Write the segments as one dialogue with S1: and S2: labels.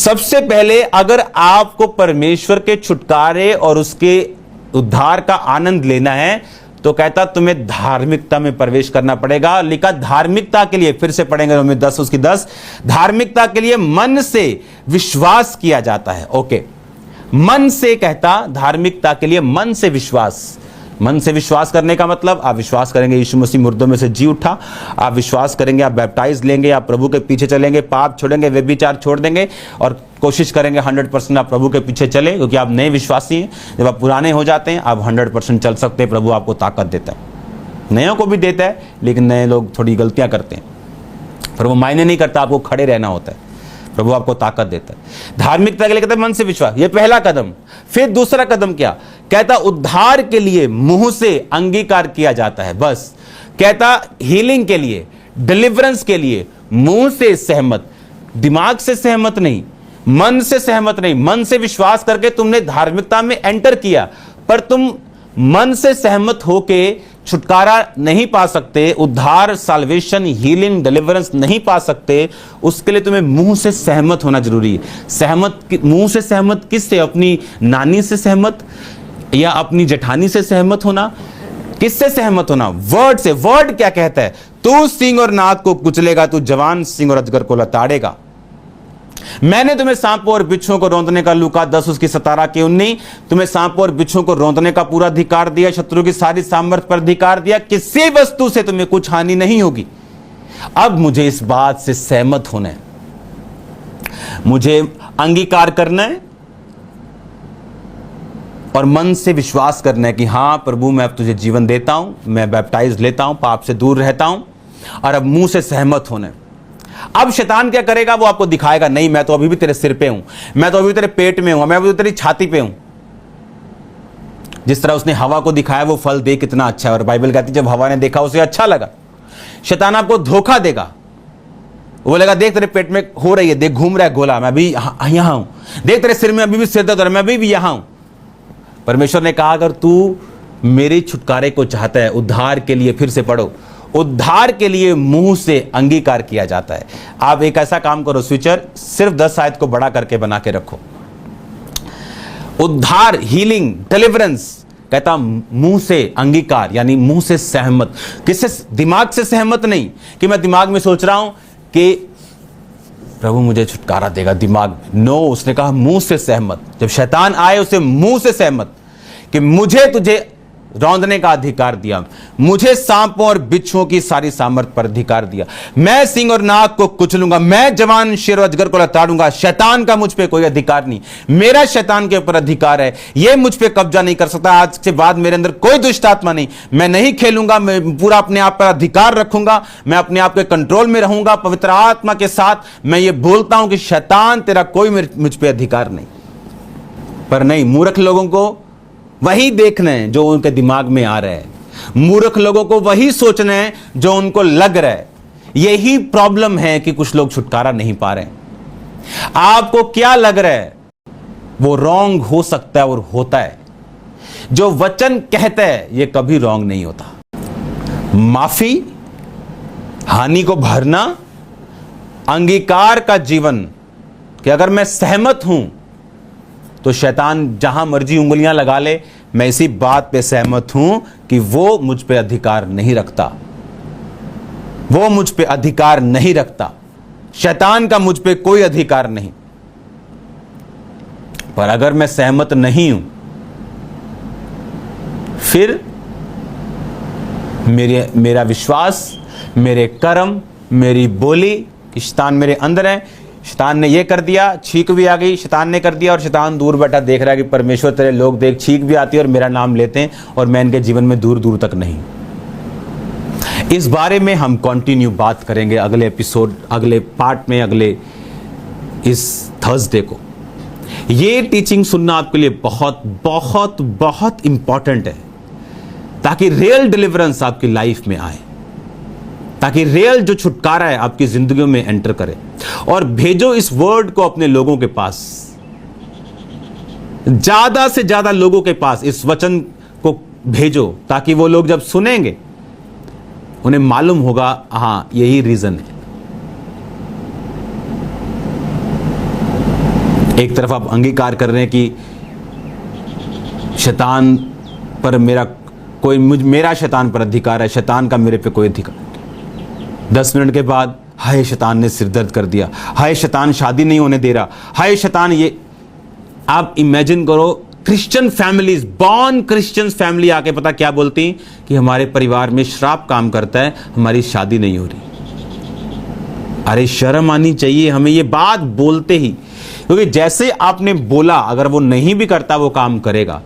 S1: सबसे पहले अगर आपको परमेश्वर के छुटकारे और उसके उद्धार का आनंद लेना है तो कहता तुम्हें धार्मिकता में प्रवेश करना पड़ेगा। लिखा धार्मिकता के लिए, फिर से पढ़ेंगे रोमी 10 उसकी 10, धार्मिकता के लिए मन से विश्वास किया जाता है। ओके, मन से कहता, धार्मिकता के लिए मन से विश्वास। मन से विश्वास करने का मतलब आप विश्वास करेंगे यीशु मसीह मुर्दों में से जी उठा, आप विश्वास करेंगे, आप बैप्टाइज लेंगे, आप प्रभु के पीछे चलेंगे, पाप छोड़ेंगे, व्यभिचार छोड़ देंगे और कोशिश करेंगे 100% आप प्रभु के पीछे चले, क्योंकि आप नए विश्वासी हैं। जब आप पुराने हो जाते हैं आप 100% चल सकते हैं। प्रभु आपको ताकत देता है, नयों को भी देता है, लेकिन नए लोग थोड़ी गलतियां करते हैं, पर वो मायने नहीं करता, आपको खड़े रहना होता है। प्रभु आपको ताकत देता है। धार्मिकता के लिए कहता है मन से विश्वास, ये पहला कदम। फिर दूसरा कदम क्या कहता, उद्धार के लिए मुंह से अंगीकार किया जाता है। बस कहता हीलिंग के लिए, डिलीवरेंस के लिए मुंह से सहमत, दिमाग से सहमत नहीं, मन से सहमत नहीं। मन से विश्वास करके तुमने धार्मिकता में एंटर किया, पर तुम मन से सहमत होके छुटकारा नहीं पा सकते, उद्धार, साल्वेशन, हीलिंग, डिलीवरेंस नहीं पा सकते। उसके लिए तुम्हें मुंह से सहमत होना जरूरी है। सहमत, मुंह से सहमत किससे? अपनी नानी से सहमत या अपनी जेठानी से सहमत होना? किससे सहमत होना? वर्ड से। वर्ड क्या कहता है? तू सिंह और नाग को कुचलेगा, तू जवान सिंह और अजगर को लताड़ेगा। मैंने तुम्हें सांपों और बिच्छुओं को रौंदने का, लूका 10 उसकी 17 की 19, तुम्हें सांपों और बिच्छुओं को रौंदने का पूरा अधिकार दिया, शत्रु की सारी सामर्थ्य पर अधिकार दिया, किसी वस्तु से तुम्हें कुछ हानि नहीं होगी। अब मुझे इस बात से सहमत होना है, मुझे अंगीकार करना है और मन से विश्वास करना है कि हां प्रभु मैं अब तुझे जीवन देता हूं, मैं बैप्टाइज लेता हूं, पाप से दूर रहता हूं, और अब मुंह से सहमत होना है। अब शैतान क्या करेगा? वो आपको दिखाएगा, नहीं मैं तो अभी भी तेरे सिर पे हूं, मैं तो अभी तेरे पेट में हूं, मैं अभी तेरी छाती पे हूं। जिस तरह उसने हवा को दिखाया वो फल दे कितना अच्छा है, और बाइबल कहती है जब हवा ने देखा उसे अच्छा लगा। शैतान आपको धोखा देगा, वो बोलेगा देख तेरे पेट में हो रही है, देख घूम रहा है गोला, मैं अभी यहां हूं, देख तेरे सिर में अभी भी सिर दर्द है, मैं अभी भी यहां हूं। परमेश्वर ने कहा अगर तू मेरे छुटकारे को चाहता है, उद्धार के लिए, फिर से पढ़ो, उद्धार के लिए मुंह से अंगीकार किया जाता है। आप एक ऐसा काम करो स्विचर, सिर्फ 10 आयत को बड़ा करके बना के रखो। उद्धार, हीलिंग, डिलीवरेंस कहता मुंह से अंगीकार, यानी मुंह से सहमत। किससे? दिमाग से सहमत नहीं कि मैं दिमाग में सोच रहा हूं कि प्रभु मुझे छुटकारा देगा, दिमाग। नो, उसने कहा मुंह से सहमत। जब शैतान आए उसे मुंह से सहमत कि मुझे तुझे रौंदने का अधिकार दिया, मुझे सांपों और बिच्छुओं की सारी सामर्थ पर अधिकार दिया, मैं सिंह और नाग को कुचलूंगा, मैं जवान शेर और अजगर को लताड़ूंगा। शैतान का मुझ पे कोई अधिकार नहीं, मेरा शैतान के ऊपर अधिकार है, ये मुझ पे कब्जा नहीं कर सकता। आज के बाद मेरे अंदर कोई दुष्ट आत्मा नहीं, मैं नहीं खेलूंगा, मैं पूरा अपने आप पर अधिकार रखूंगा, मैं अपने आप के कंट्रोल में रहूंगा। पवित्र आत्मा के साथ मैं ये बोलता हूं कि शैतान तेरा कोई मुझ पे अधिकार नहीं। पर नहीं, मूर्ख लोगों को वही देखना है जो उनके दिमाग में आ रहा है, मूर्ख लोगों को वही सोचना है जो उनको लग रहा है। यही प्रॉब्लम है कि कुछ लोग छुटकारा नहीं पा रहे हैं। आपको क्या लग रहा है वो रॉन्ग हो सकता है और होता है। जो वचन कहता है ये कभी रॉन्ग नहीं होता। माफी, हानि को भरना, अंगीकार का जीवन, कि अगर मैं सहमत हूं तो शैतान जहां मर्जी उंगलियां लगा ले, मैं इसी बात पे सहमत हूं कि वो मुझ पे अधिकार नहीं रखता, वो मुझ पे अधिकार नहीं रखता। शैतान का मुझ पे कोई अधिकार नहीं। पर अगर मैं सहमत नहीं हूं, फिर मेरा विश्वास, मेरे कर्म, मेरी बोली, शैतान मेरे अंदर है, शैतान ने ये कर दिया, छींक भी आ गई, शैतान ने कर दिया, और शैतान दूर बैठा देख रहा है कि परमेश्वर तेरे लोग देख, छींक भी आती है और मेरा नाम लेते हैं और मैं इनके जीवन में दूर दूर तक नहीं। इस बारे में हम कंटिन्यू बात करेंगे अगले एपिसोड, अगले पार्ट में, अगले इस थर्सडे को। ये टीचिंग सुनना आपके लिए बहुत बहुत बहुत इंपॉर्टेंट है, ताकि रियल डिलीवरेंस आपकी लाइफ में आए, ताकि रियल जो छुटकारा है आपकी जिंदगियों में एंटर करे। और भेजो इस वर्ड को अपने लोगों के पास, ज्यादा से ज्यादा लोगों के पास इस वचन को भेजो, ताकि वो लोग जब सुनेंगे उन्हें मालूम होगा हां यही रीजन है। एक तरफ आप अंगीकार कर रहे हैं कि शैतान पर मेरा शैतान पर अधिकार है, शैतान का मेरे पे कोई अधिकार नहीं। 10 मिनट के बाद हाय शैतान ने सिर दर्द कर दिया, हाय शैतान शादी नहीं होने दे रहा, हाय शैतान ये। आप इमेजिन करो Christian families, born Christian family आके पता क्या बोलती कि हमारे परिवार में श्राप काम करता है, हमारी शादी नहीं हो रही। अरे शर्म आनी चाहिए हमें ये बात बोलते ही, क्योंकि जैसे आपने बोला अगर वो नहीं भी करता वो काम करेगा।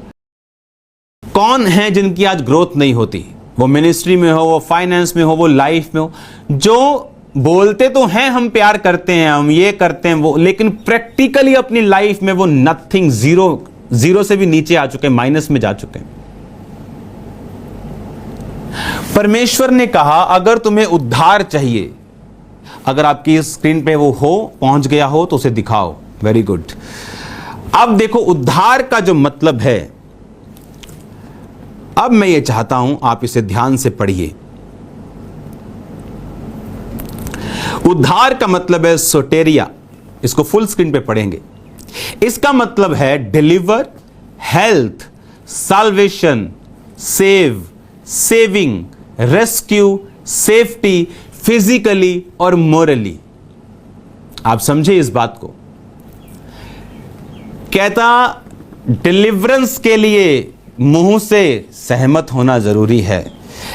S1: कौन है जिनकी आज ग्रोथ नहीं होती, वो मिनिस्ट्री में हो, वो फाइनेंस में हो, वो लाइफ में हो, जो बोलते तो हैं हम प्यार करते हैं, हम ये करते हैं वो, लेकिन प्रैक्टिकली अपनी लाइफ में वो नथिंग, जीरो से भी नीचे आ चुके, माइनस में जा चुके। परमेश्वर ने कहा अगर तुम्हें उद्धार चाहिए, अगर आपकी स्क्रीन पे वो हो, पहुंच गया हो तो उसे दिखाओ। Very good. अब देखो उद्धार का जो मतलब है, अब मैं ये चाहता हूं आप इसे ध्यान से पढ़िए। उद्धार का मतलब है सोटेरिया, इसको फुल स्क्रीन पे पढ़ेंगे। इसका मतलब है deliver, health, salvation, save, saving, rescue, safety, physically और मोरली। आप समझे इस बात को। कहता डिलीवरेंस के लिए मुंह से सहमत होना जरूरी है,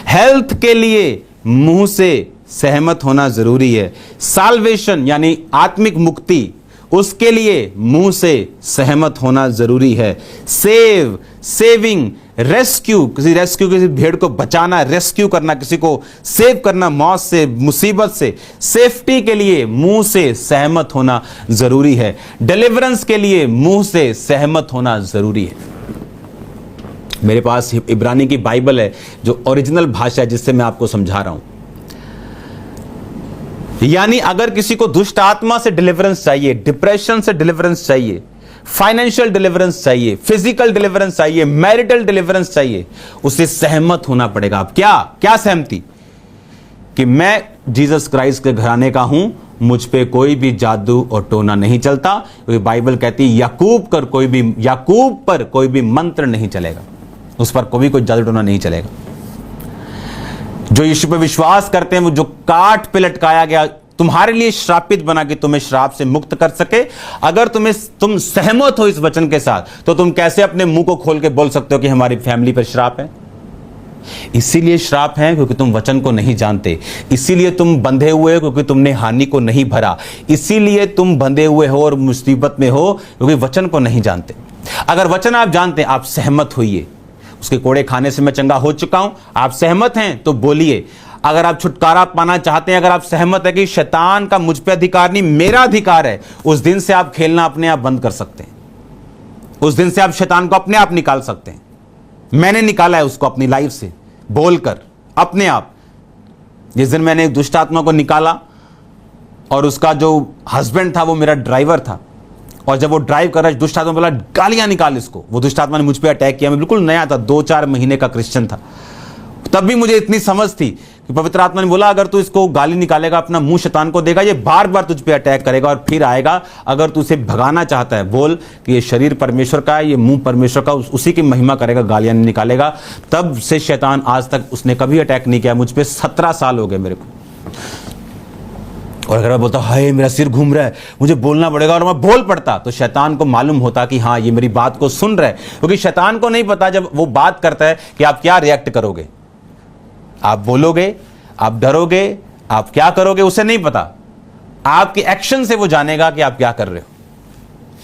S1: हेल्थ के लिए मुंह से सहमत होना जरूरी है, साल्वेशन यानी आत्मिक मुक्ति, उसके लिए मुंह से सहमत होना जरूरी है, सेविंग, किसी भेड़ को बचाना, रेस्क्यू करना, किसी को सेव करना मौत से, मुसीबत से, सेफ्टी के लिए मुंह से सहमत होना जरूरी है, डिलीवरेंस के लिए मुंह से सहमत होना जरूरी है। मेरे पास इब्रानी की बाइबल है जो ओरिजिनल भाषा है, जिससे मैं आपको समझा रहा हूं। यानी अगर किसी को दुष्ट आत्मा से डिलीवरेंस चाहिए, डिप्रेशन से डिलीवरेंस चाहिए, फाइनेंशियल डिलीवरेंस चाहिए, फिजिकल डिलीवरेंस चाहिए, मैरिटल डिलीवरेंस चाहिए, उसे सहमत होना पड़ेगा। अब क्या सहमति? कि मैं जीसस क्राइस्ट के घराने का हूं, मुझ पे कोई भी जादू और टोना नहीं चलता, क्योंकि बाइबल कहती है याकूब पर कोई भी मंत्र नहीं चलेगा, उस पर कोई जादू टोना नहीं चलेगा। जो यीशु पे विश्वास करते हैं, वो जो काट पे लटकाया गया तुम्हारे लिए श्रापित बना कि तुम्हें श्राप से मुक्त कर सके, अगर तुम सहमत हो इस वचन के साथ, तो तुम कैसे अपने मुंह को खोल के बोल सकते हो कि हमारी फैमिली पर श्राप है? इसीलिए श्राप है क्योंकि तुम वचन को नहीं जानते, इसीलिए तुम बंधे हुए हो क्योंकि तुमने हानि को नहीं भरा, इसीलिए तुम बंधे हुए हो और मुसीबत में हो क्योंकि वचन को नहीं जानते। अगर वचन आप जानते, आप सहमत होइए। उसके कोड़े खाने से मैं चंगा हो चुका हूं, आप सहमत हैं तो बोलिए। अगर आप छुटकारा पाना चाहते हैं, अगर आप सहमत है कि शैतान का मुझ पे अधिकार नहीं, मेरा अधिकार है, उस दिन से आप खेलना अपने आप बंद कर सकते हैं। उस दिन से आप शैतान को अपने आप निकाल सकते हैं। मैंने निकाला है उसको अपनी लाइफ से, बोलकर अपने आप। जिस दिन मैंने एक दुष्ट आत्मा को निकाला और उसका जो हस्बैंड था वो मेरा ड्राइवर था, और जब वो ड्राइव कर रहा है, दुष्ट आत्मा बोला गालियां निकाल इसको। वो दुष्ट आत्मा ने मुझ पे अटैक किया। मैं बिल्कुल नया था, 2-4 महीने का क्रिश्चियन था। तब भी मुझे इतनी समझ थी कि पवित्र आत्मा ने बोला अगर तू इसको गाली निकालेगा, अपना मुंह शैतान को देगा, ये बार बार तुझ पे अटैक करेगा और फिर आएगा। अगर तू इसे भगाना चाहता है, बोल कि ये शरीर परमेश्वर का है, ये मुंह परमेश्वर का, उसी की महिमा करेगा, गालियां नहीं निकालेगा। तब से शैतान आज तक उसने कभी अटैक नहीं किया मुझ पे। 17 साल हो गए मेरे को। और अगर मैं बोलता हाय मेरा सिर घूम रहा है, मुझे बोलना पड़ेगा, और मैं बोल पड़ता, तो शैतान को मालूम होता कि हाँ ये मेरी बात को सुन रहा है। क्योंकि शैतान को नहीं पता जब वो बात करता है कि आप क्या रिएक्ट करोगे, आप बोलोगे, आप डरोगे, आप क्या करोगे, उसे नहीं पता। आपके एक्शन से वो जानेगा कि आप क्या कर रहे हो।